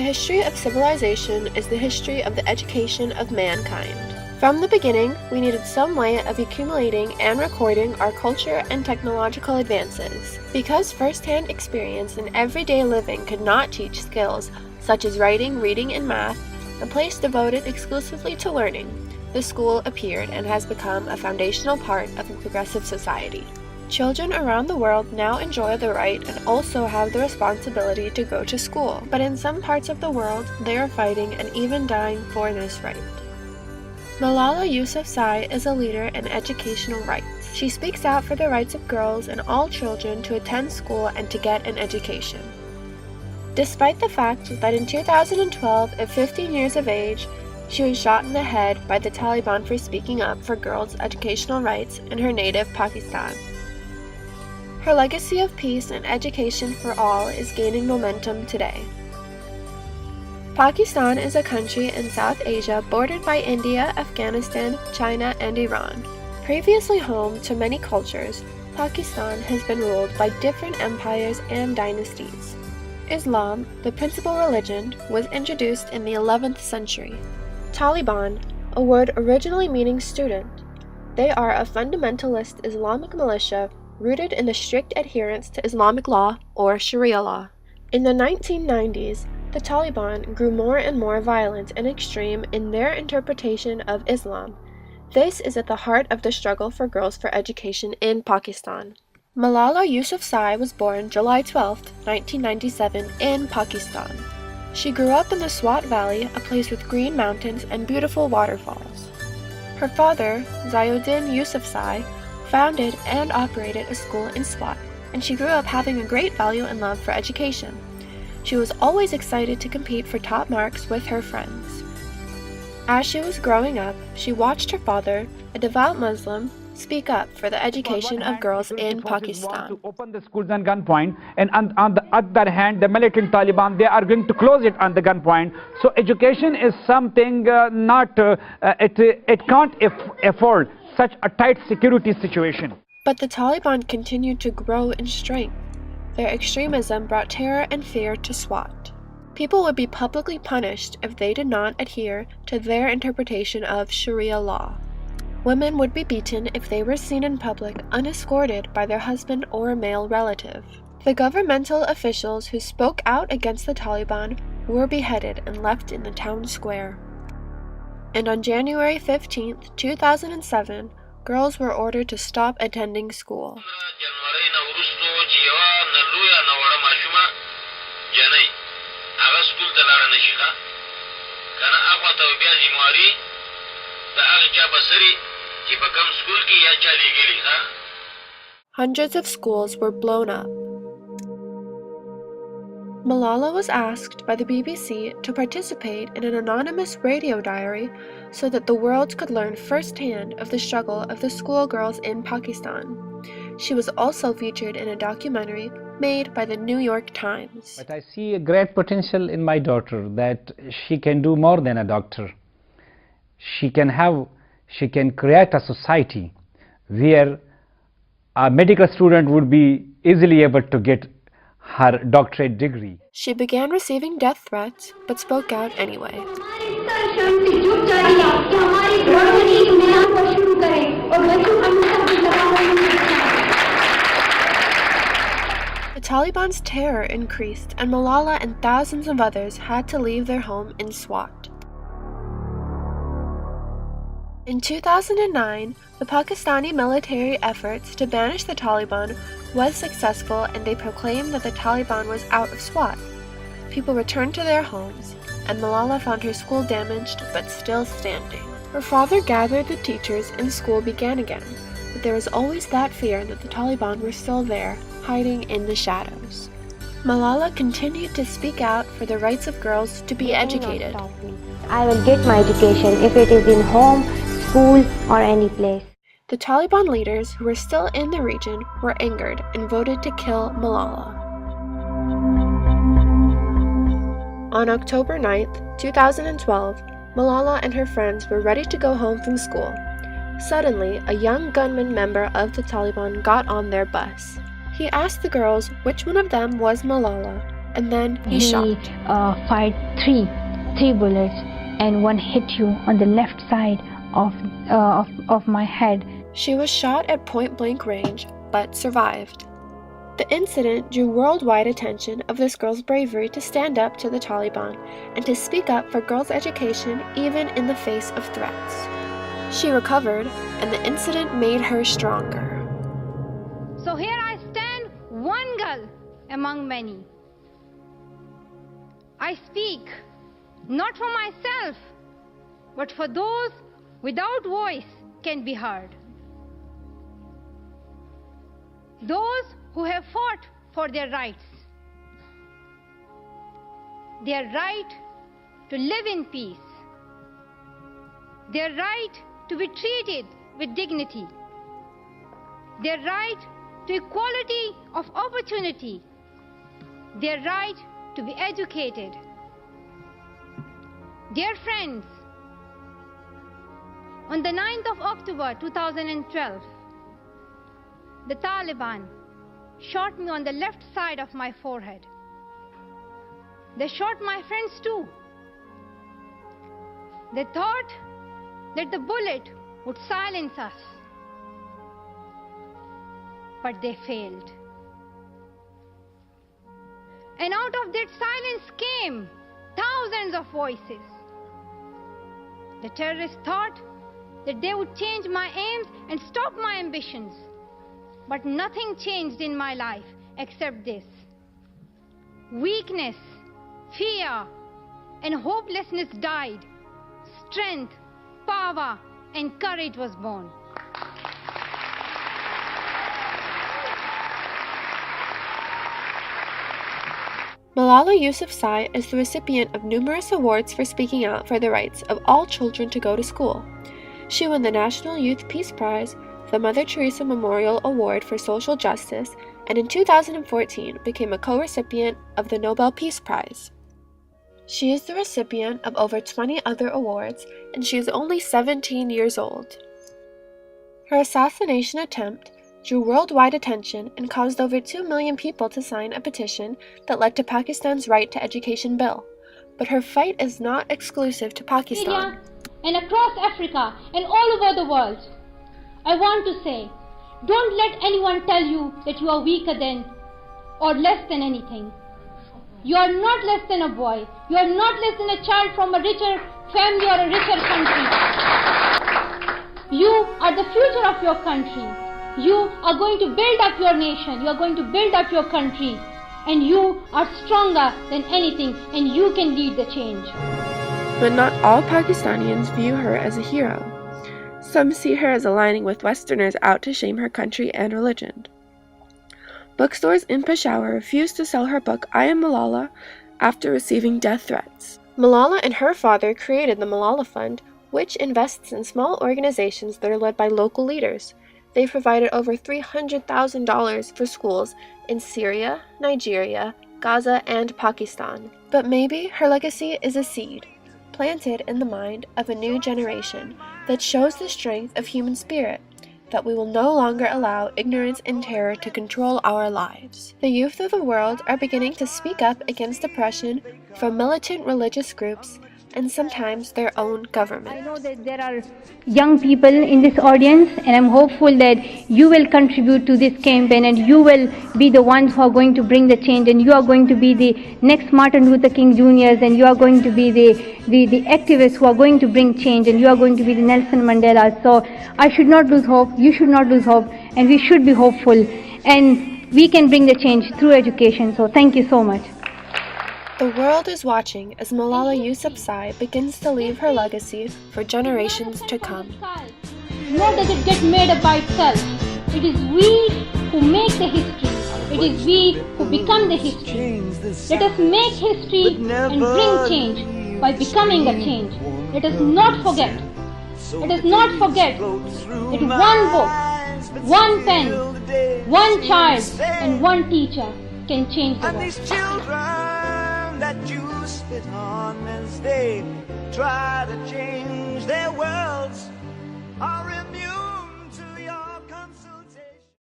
The history of civilization is the history of the education of mankind. From the beginning, we needed some way of accumulating and recording our culture and technological advances. Because first-hand experience in everyday living could not teach skills such as writing, reading, and math, a place devoted exclusively to learning, the school appeared and has become a foundational part of a progressive society. Children around the world now enjoy the right and also have the responsibility to go to school, but in some parts of the world, they are fighting and even dying for this right. Malala Yousafzai is a leader in educational rights. She speaks out for the rights of girls and all children to attend school and to get an education. Despite the fact that in 2012, at 15 years of age, she was shot in the head by the Taliban for speaking up for girls' educational rights in her native Pakistan. Her legacy of peace and education for all is gaining momentum today. Pakistan is a country in South Asia bordered by India, Afghanistan, China, and Iran. Previously home to many cultures, Pakistan has been ruled by different empires and dynasties. Islam, the principal religion, was introduced in the 11th century. Taliban, a word originally meaning student. They are a fundamentalist Islamic militia rooted in the strict adherence to Islamic law or Sharia law. In the 1990s, the Taliban grew more and more violent and extreme in their interpretation of Islam. This is at the heart of the struggle for girls for education in Pakistan. Malala Yousafzai was born July 12, 1997, in Pakistan. She grew up in the Swat Valley, a place with green mountains and beautiful waterfalls. Her father, Ziauddin Yousafzai, founded and operated a school in Swat, and she grew up having a great value and love for education. She was always excited to compete for top marks with her friends. As she was growing up, she watched her father, a devout Muslim, speak up for the education of girls in Pakistan. To open the schools on gunpoint, and on the other hand, the militant Taliban, they are going to close it on the gunpoint. So education is something it can't afford such a tight security situation. But the Taliban continued to grow in strength. Their extremism brought terror and fear to Swat. People would be publicly punished if they did not adhere to their interpretation of Sharia law. Women would be beaten if they were seen in public unescorted by their husband or male relative. The governmental officials who spoke out against the Taliban were beheaded and left in the town square. And on January 15, 2007, girls were ordered to stop attending school. Hundreds of schools were blown up. Malala was asked by the BBC to participate in an anonymous radio diary so that the world could learn firsthand of the struggle of the schoolgirls in Pakistan. She was also featured in a documentary made by the New York Times. But I see a great potential in my daughter, that she can do more than a doctor. She can create a society where a medical student would be easily able to get her doctorate degree. She began receiving death threats, but spoke out anyway. The Taliban's terror increased, and Malala and thousands of others had to leave their home in Swat. In 2009, the Pakistani military efforts to banish the Taliban was successful, and they proclaimed that the Taliban was out of Swat. People returned to their homes, and Malala found her school damaged but still standing. Her father gathered the teachers and school began again, but there was always that fear that the Taliban were still there, hiding in the shadows. Malala continued to speak out for the rights of girls to be educated. I will get my education if it is in home, school, or any place. The Taliban leaders who were still in the region were angered and voted to kill Malala. On October 9, 2012, Malala and her friends were ready to go home from school. Suddenly, a young gunman member of the Taliban got on their bus. He asked the girls which one of them was Malala, and then he shot. Fired three bullets, and one hit you on the left side of my head. She was shot at point-blank range, but survived. The incident drew worldwide attention of this girl's bravery to stand up to the Taliban and to speak up for girls' education even in the face of threats. She recovered, and the incident made her stronger. So here I stand, one girl among many. I speak not for myself, but for those without voice can be heard. Those who have fought for their rights. Their right to live in peace. Their right to be treated with dignity. Their right to equality of opportunity. Their right to be educated. Dear friends, on the 9th of October 2012, the Taliban shot me on the left side of my forehead. They shot my friends too. They thought that the bullet would silence us, but they failed. And out of that silence came thousands of voices. The terrorists thought that they would change my aims and stop my ambitions. But nothing changed in my life except this. Weakness, fear, and hopelessness died. Strength, power, and courage was born. Malala Yousafzai is the recipient of numerous awards for speaking out for the rights of all children to go to school. She won the National Youth Peace Prize, the Mother Teresa Memorial Award for Social Justice, and in 2014 became a co-recipient of the Nobel Peace Prize. She is the recipient of over 20 other awards, and she is only 17 years old. Her assassination attempt drew worldwide attention and caused over 2 million people to sign a petition that led to Pakistan's Right to Education Bill. But her fight is not exclusive to Pakistan. And across Africa and all over the world, I want to say, don't let anyone tell you that you are weaker than or less than anything. You are not less than a boy. You are not less than a child from a richer family or a richer country. You are the future of your country. You are going to build up your nation. You are going to build up your country. And you are stronger than anything, and you can lead the change. But not all Pakistanis view her as a hero. Some see her as aligning with Westerners out to shame her country and religion. Bookstores in Peshawar refused to sell her book I Am Malala after receiving death threats. Malala and her father created the Malala Fund, which invests in small organizations that are led by local leaders. They've provided over $300,000 for schools in Syria, Nigeria, Gaza, and Pakistan. But maybe her legacy is a seed, planted in the mind of a new generation that shows the strength of human spirit, that we will no longer allow ignorance and terror to control our lives. The youth of the world are beginning to speak up against oppression from militant religious groups and sometimes their own government. I know that there are young people in this audience, and I'm hopeful that you will contribute to this campaign, and you will be the ones who are going to bring the change, and you are going to be the next Martin Luther King Jr.'s, and you are going to be the activists who are going to bring change, and you are going to be the Nelson Mandelas. So I should not lose hope, you should not lose hope, and we should be hopeful, and we can bring the change through education. So thank you so much. The world is watching as Malala Yousafzai begins to leave her legacy for generations to come. Nor does it get made up by itself. It is we who make the history. It is we who become the history. Let us make history and bring change by becoming a change. Let us not forget. Let us not forget that one book, one pen, one child, and one teacher can change the world. That you spit on as they try to change their worlds are immune.